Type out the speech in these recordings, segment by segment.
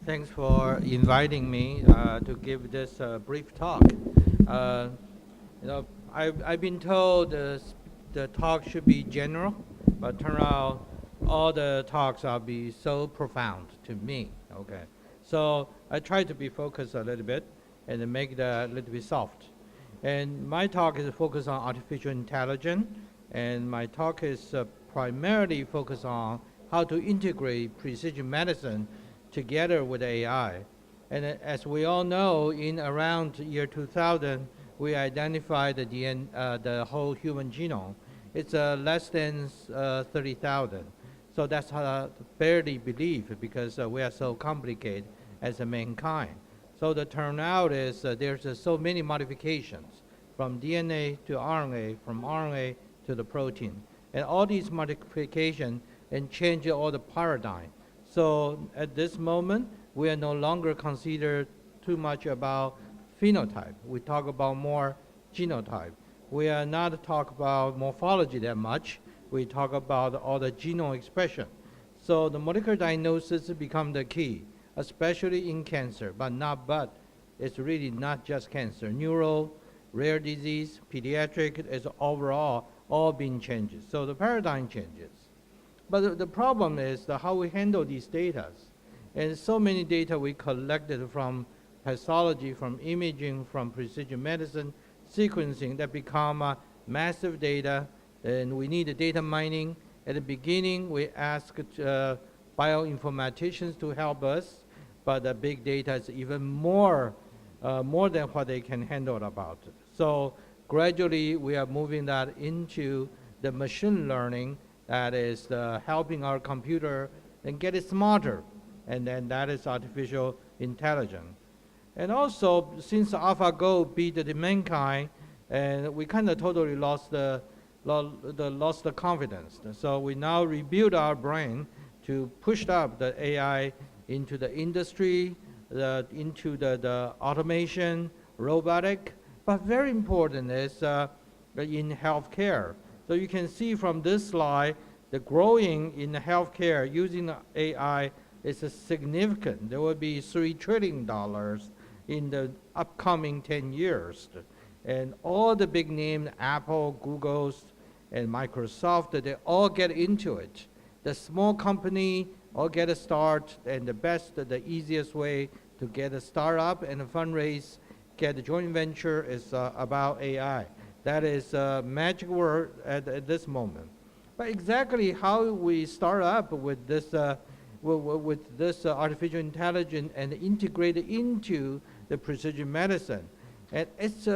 Thanks for inviting me to give this brief talk. Uh, I've been told the talk should be general, but turn out all the talks will be so profound to me. Okay, so I try to be focused a little bit and then make it a little bit soft. And my talk is focused on artificial intelligence, and my talk is primarily focused on how to integrate precision medicine together with AI. And as we all know, in around year 2000, we identified the whole human genome. It's less than 30,000. So that's barely believe because we are so complicated as a mankind. So the turnout is there's so many modifications from DNA to RNA, from RNA to the protein. And all these modifications and change all the paradigm. So at this moment, we are no longer considered too much about phenotype. We talk about more genotype. We are not talk about morphology that much. We talk about all the genome expression. So the molecular diagnosis become the key, especially in cancer, but it's really not just cancer. Neuro, rare disease, pediatric is overall all being changed. So the paradigm changes. But the problem is how we handle these data. And so many data we collected from pathology, from imaging, from precision medicine, sequencing that become massive data, and we need data mining. At the beginning, we asked bioinformaticians to help us, but the big data is even more than what they can handle about. So gradually, we are moving that into the machine learning that is helping our computer and get it smarter. And then that is artificial intelligence. And also, since AlphaGo beat the mankind, and we kind of totally lost the confidence. So we now rebuild our brain to push up the AI into the industry, into the automation, robotic, but very important is in healthcare. So you can see from this slide, the growing in healthcare using AI is significant. There will be $3 trillion in the upcoming 10 years. And all the big names, Apple, Google, and Microsoft, they all get into it. The small company all get a start, and the easiest way to get a startup and a fundraise, get a joint venture is about AI. That is a magic word at this moment. But exactly how we start up with this artificial intelligence and integrate it into the precision medicine, and it's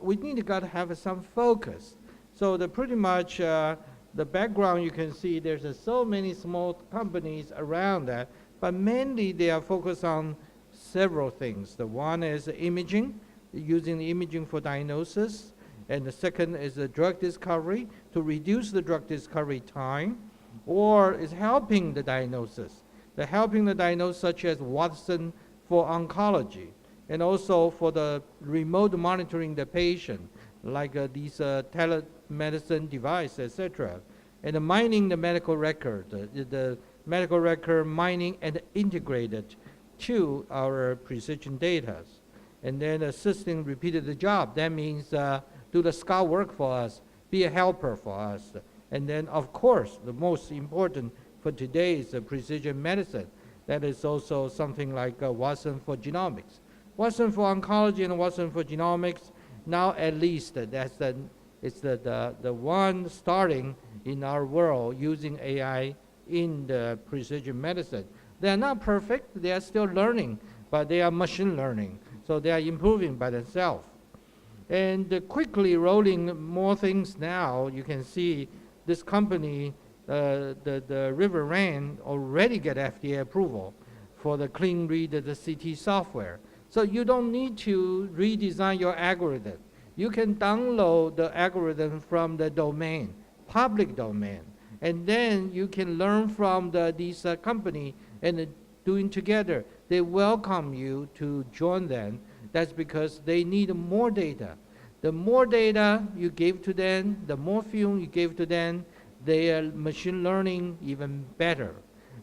we need to have some focus. So pretty much the background you can see there's so many small companies around that, but mainly they are focused on several things. The one is imaging, using the imaging for diagnosis. And the second is the drug discovery, to reduce the drug discovery time, or is helping the diagnosis. The helping the diagnosis such as Watson for oncology, and also for the remote monitoring the patient, like these telemedicine device, etc. And the mining the medical record, the medical record mining and integrated to our precision data. And then assisting repeated the job. That means do the scout work for us, be a helper for us. And then, of course, the most important for today is precision medicine. That is also something like Watson for genomics. Watson for oncology and Watson for genomics, now at least it's the one starting in our world using AI in the precision medicine. They are not perfect, they are still learning, but they are machine learning. So they are improving by themselves. And quickly rolling more things now, you can see this company, the River Rain, already get FDA approval for the clean read the CT software. So you don't need to redesign your algorithm. You can download the algorithm from the domain, public domain, and then you can learn from these company and doing together. They welcome you to join them. That's because they need more data. The more data you give to them, the more film you give to them, their machine learning even better.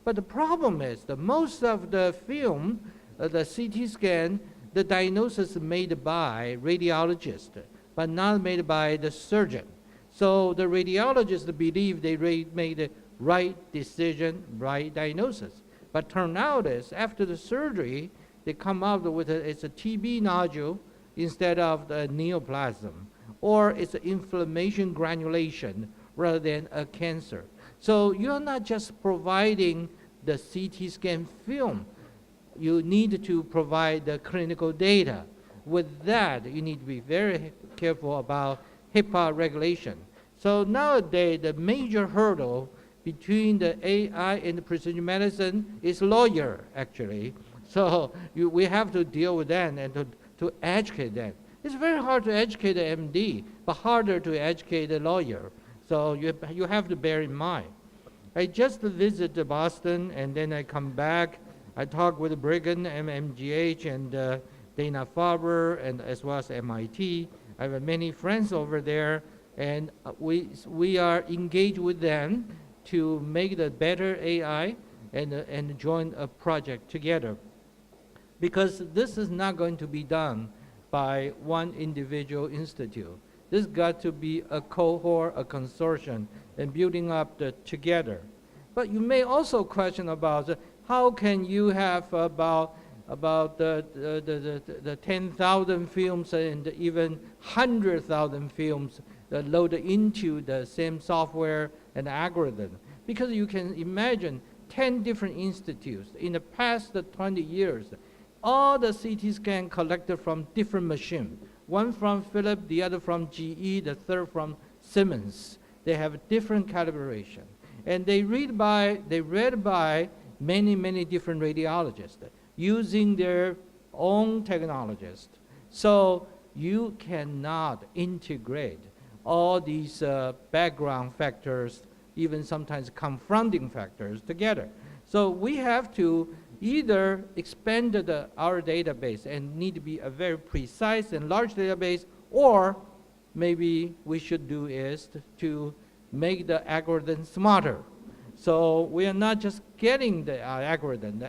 But the problem is that most of the film the CT scan, the diagnosis made by radiologist, but not made by the surgeon. So the radiologist believe they made the right decision, right diagnosis. But turn out is after the surgery, they come up with it's a TB nodule instead of the neoplasm, or it's an inflammation granulation rather than a cancer. So you're not just providing the CT scan film. You need to provide the clinical data. With that, you need to be very careful about HIPAA regulation. So nowadays, the major hurdle between the AI and the precision medicine is lawyer, actually. So we have to deal with that and to educate them. It's very hard to educate the MD, but harder to educate the lawyer. So you have to bear in mind. I just visited Boston, and then I come back. I talk with Brigham, MGH, and Dana-Farber, and as well as MIT. I have many friends over there, and we are engaged with them to make the better AI and join a project together. Because this is not going to be done by one individual institute. This got to be a cohort, a consortium, and building up together. But you may also question about how can you have about the 10,000 films and even 100,000 films loaded into the same software and algorithm? Because you can imagine 10 different institutes in the past 20 years, all the CT scan collected from different machines. One from Philips, the other from GE, the third from Siemens. They have different calibration. And they read by many, many different radiologists using their own technologies. So you cannot integrate all these background factors, even sometimes confronting factors together. So we have to either expand our database and need to be a very precise and large database, or maybe we should do is to make the algorithm smarter. So we are not just getting the algorithm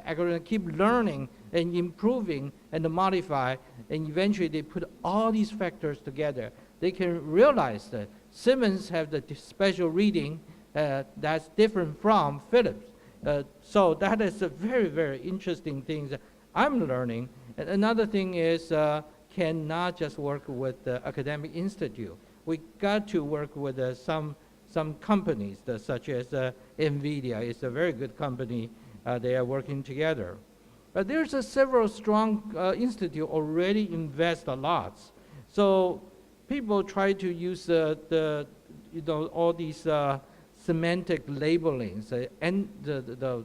keep learning and improving and modify, and eventually they put all these factors together. They can realize that Siemens have the special reading that's different from Philips. So that is a very, very interesting thing that I'm learning. And another thing is cannot just work with the academic institute. We got to work with some companies such as NVIDIA. It's a very good company. They are working together. But there's several strong institutes already invest a lot. So people try to use all these semantic labelings and the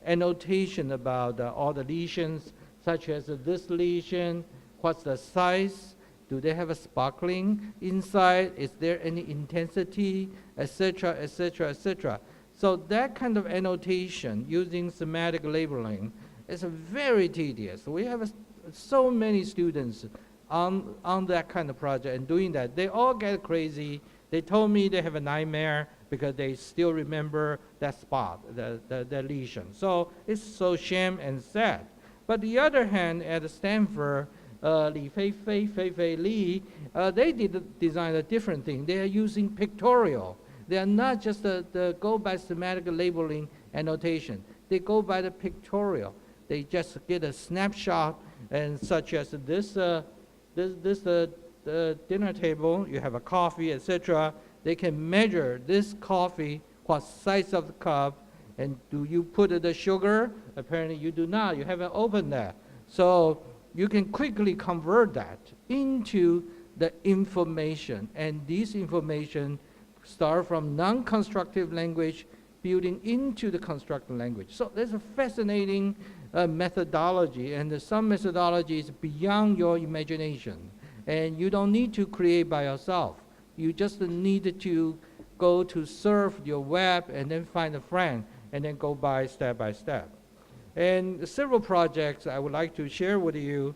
annotation about all the lesions, such as this lesion, what's the size, do they have a sparkling inside, is there any intensity, etc., etc., etc. So that kind of annotation using semantic labeling is very tedious. We have so many students on that kind of project and doing that. They all get crazy. They told me they have a nightmare because they still remember that spot, the lesion. So it's so shame and sad. But the other hand, at Stanford, Li Fei Li, they design a different thing. They are using pictorial. They are not just go by semantic labeling annotation. They go by the pictorial. They just get a snapshot, and such as this dinner table, you have a coffee, etc. They can measure this coffee, what size of the cup, and do you put the sugar? Apparently you do not. You haven't opened that. So you can quickly convert that into the information, and this information start from non-constructive language building into the constructive language. So there's a fascinating methodology, and some methodology is beyond your imagination. And you don't need to create by yourself. You just need to go to surf your web and then find a friend and then go by step. And several projects I would like to share with you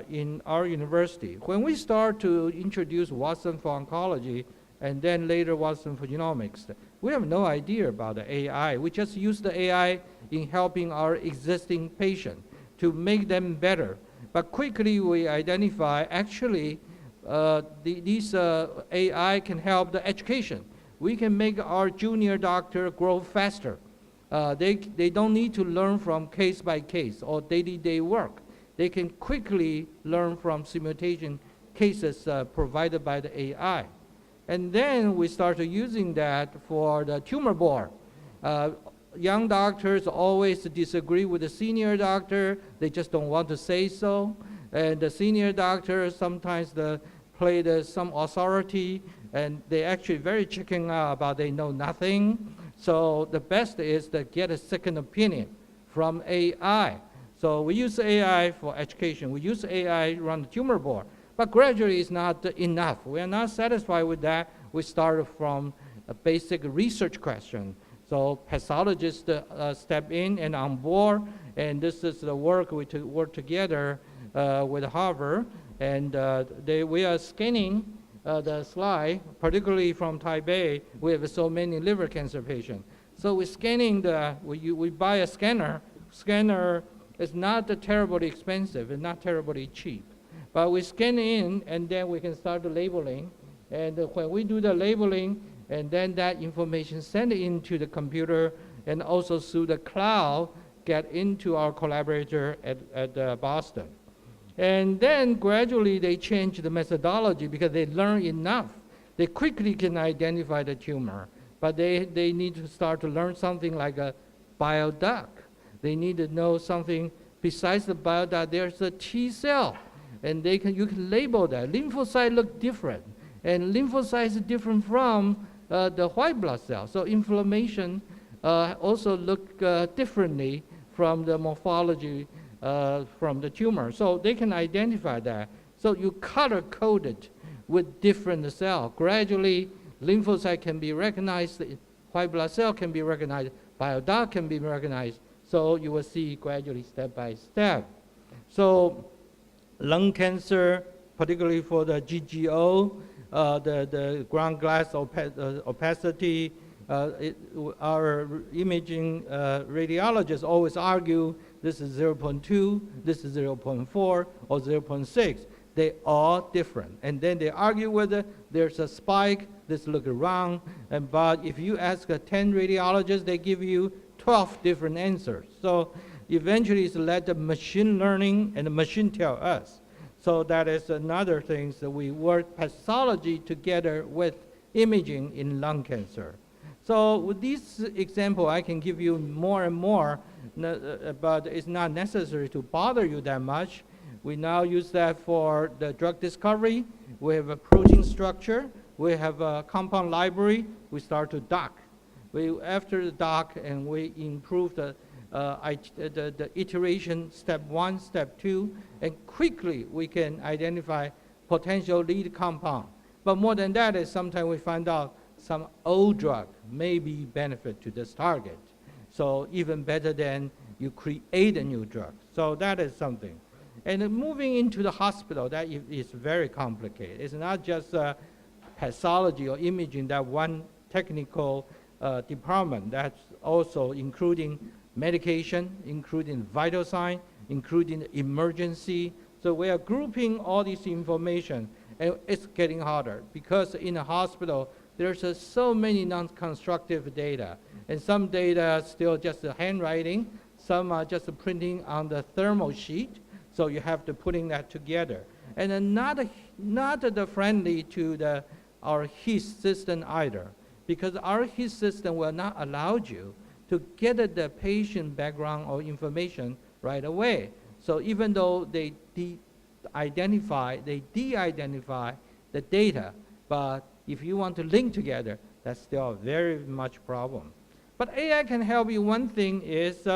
in our university. When we start to introduce Watson for oncology and then later Watson for genomics, We have no idea about the AI. We just use the AI in helping our existing patient to make them better. But quickly we identify actually these AI can help the education. We can make our junior doctor grow faster. They don't need to learn from case by case or day-to-day work. They can quickly learn from simulation cases provided by the AI. And then we started using that for the tumor board. Young doctors always disagree with the senior doctor. They just don't want to say so. And the senior doctors sometimes play some authority, and they actually very chicken out about they know nothing. So the best is to get a second opinion from AI. So we use AI for education. We use AI to run the tumor board. But gradually it's not enough. We are not satisfied with that. We started from a basic research question. So pathologists step in and on board, and this is the work we work together with Harvard. And we are scanning the slide, particularly from Taipei. We have so many liver cancer patients. So we're scanning we buy a scanner. Scanner is not terribly expensive, it's not terribly cheap. But we scan in, and then we can start the labeling. And when we do the labeling, and then that information sent into the computer and also through the cloud get into our collaborator at Boston. And then gradually they change the methodology because they learn enough. They quickly can identify the tumor, but they need to start to learn something like a bioduct. They need to know something besides the bioduct. There's a T cell, and you can label that. Lymphocyte look different, and lymphocytes are different from the white blood cell. So inflammation also look differently from the morphology from the tumor. So they can identify that. So you color code it with different cells. Gradually, lymphocyte can be recognized, white blood cell can be recognized, bioduct can be recognized. So you will see gradually step by step. So lung cancer, particularly for the GGO, the ground glass opacity, our imaging radiologists always argue this is 0.2, this is 0.4, or 0.6. They all different. And then they argue whether there's a spike, this looks wrong. But if you ask 10 radiologists, they give you 12 different answers. So eventually it's let the machine learning and the machine tell us. So that is another thing that we work pathology together with imaging in lung cancer. So with this example, I can give you more and more, but it's not necessary to bother you that much. We now use that for the drug discovery. We have a protein structure. We have a compound library. We start to dock. After the dock, and we improve the iteration, step 1, step 2, and quickly we can identify potential lead compound. But more than that is sometimes we find out some old drug may be benefit to this target. So even better than you create a new drug. So that is something. And moving into the hospital, that is very complicated. It's not just pathology or imaging, that one technical department. That's also including medication, including vital sign, including emergency. So we are grouping all this information, and it's getting harder because in a hospital, there's so many non-constructive data, and some data still just handwriting, some are just printing on the thermal sheet, so you have to putting that together. And then not friendly to our HIS system either, because our HIS system will not allow you to get the patient background or information right away. So even though they de-identify the data, but if you want to link together, that's still very much problem. But AI can help you. One thing is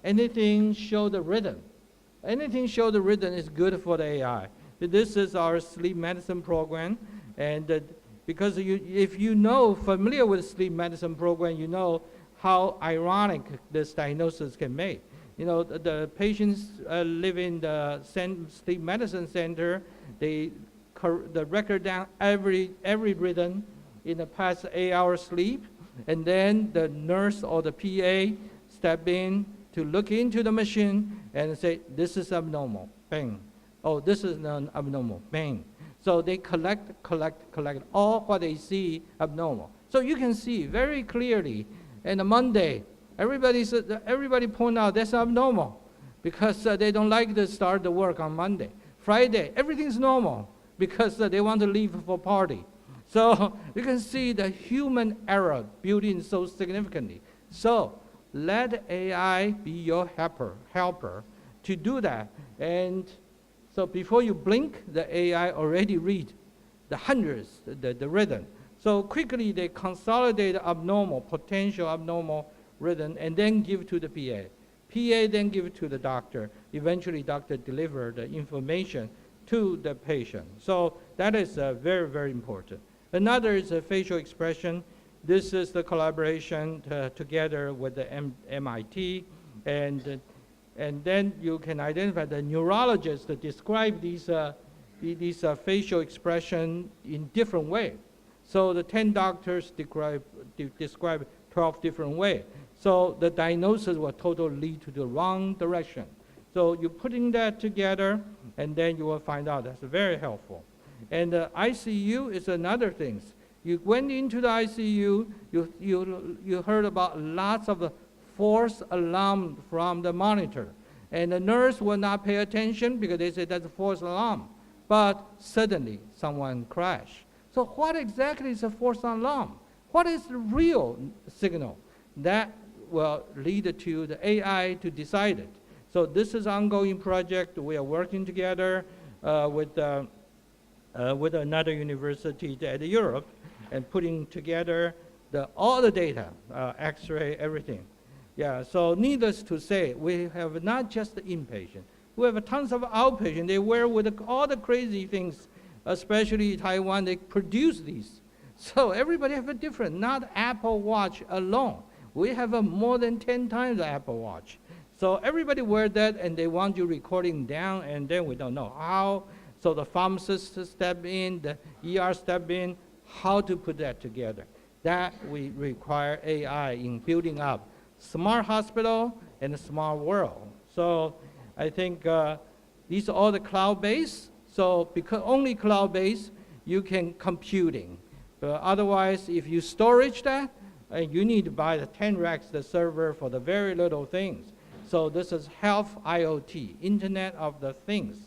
anything show the rhythm. Anything show the rhythm is good for the AI. This is our sleep medicine program, and because if you know, familiar with sleep medicine program, you know how ironic this diagnosis can make. You know, the patients live in the sleep medicine center. They record down every rhythm in the past 8 hours sleep, and then the nurse or the PA step in to look into the machine and say, this is abnormal, bang. Oh, this is non-abnormal, bang. So they collect all what they see abnormal. So you can see very clearly, and on Monday, everybody point out that's abnormal because they don't like to start the work on Monday. Friday, everything's normal because they want to leave for party. So you can see the human error built in so significantly. So let AI be your helper to do that. And so before you blink, the AI already read the hundreds, the rhythm. So quickly they consolidate potential abnormal rhythm, and then give to the PA. PA then give it to the doctor. Eventually, doctor deliver the information to the patient. So that is very, very important. Another is facial expression. This is the collaboration together with the MIT, and then you can identify the neurologists that describe these facial expression in different ways. So the 10 doctors describe 12 different ways. So the diagnosis will totally lead to the wrong direction. So you're putting that together, and then you will find out that's very helpful. And the ICU is another thing. You went into the ICU, you heard about lots of false alarm from the monitor. And the nurse will not pay attention because they say that's a false alarm. But suddenly someone crashed. So what exactly is a false alarm? What is the real signal? That will lead to the AI to decide it. So this is an ongoing project. We are working together with another university at Europe and putting together all the data, X-ray, everything. Yeah, so needless to say, we have not just the inpatient. We have tons of outpatient. They wear with all the crazy things, especially Taiwan, they produce these. So everybody have a different, not Apple Watch alone. We have more than 10 times the Apple Watch. So everybody wear that, and they want you recording down, and then we don't know how. So the pharmacist step in, the ER step in, how to put that together. That we require AI in building up smart hospital and a smart world. So I think these are all the cloud-based. So because only cloud-based, you can computing. But otherwise, if you storage that, you need to buy the 10 racks, the server for the very little things. So this is health IoT, Internet of the Things.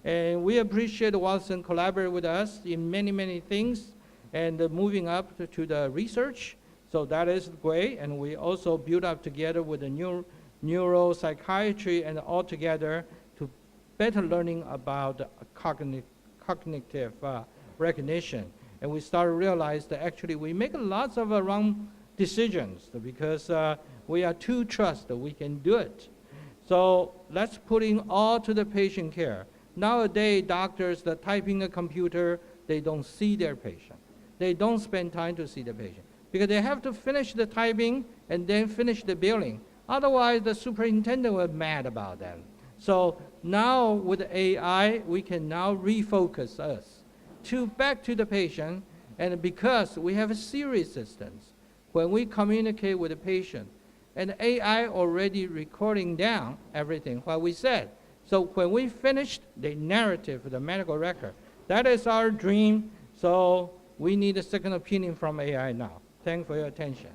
And we appreciate Watson collaborate with us in many, many things, and moving up to the research. So that is great. And we also build up together with the neuropsychiatry and all together to better learning about cognitive recognition. And we start to realize that actually we make lots of wrong decisions because we are too trust that we can do it. So let's put in all to the patient care. Nowadays, doctors that type in a computer, they don't see their patient. They don't spend time to see the patient because they have to finish the typing and then finish the billing. Otherwise, the superintendent will be mad about them. So now with AI, we can now refocus us back to the patient, and because we have a Siri systems, when we communicate with the patient, and AI already recording down everything, what we said. So when we finished the narrative, the medical record, that is our dream. So we need a second opinion from AI now. Thanks for your attention.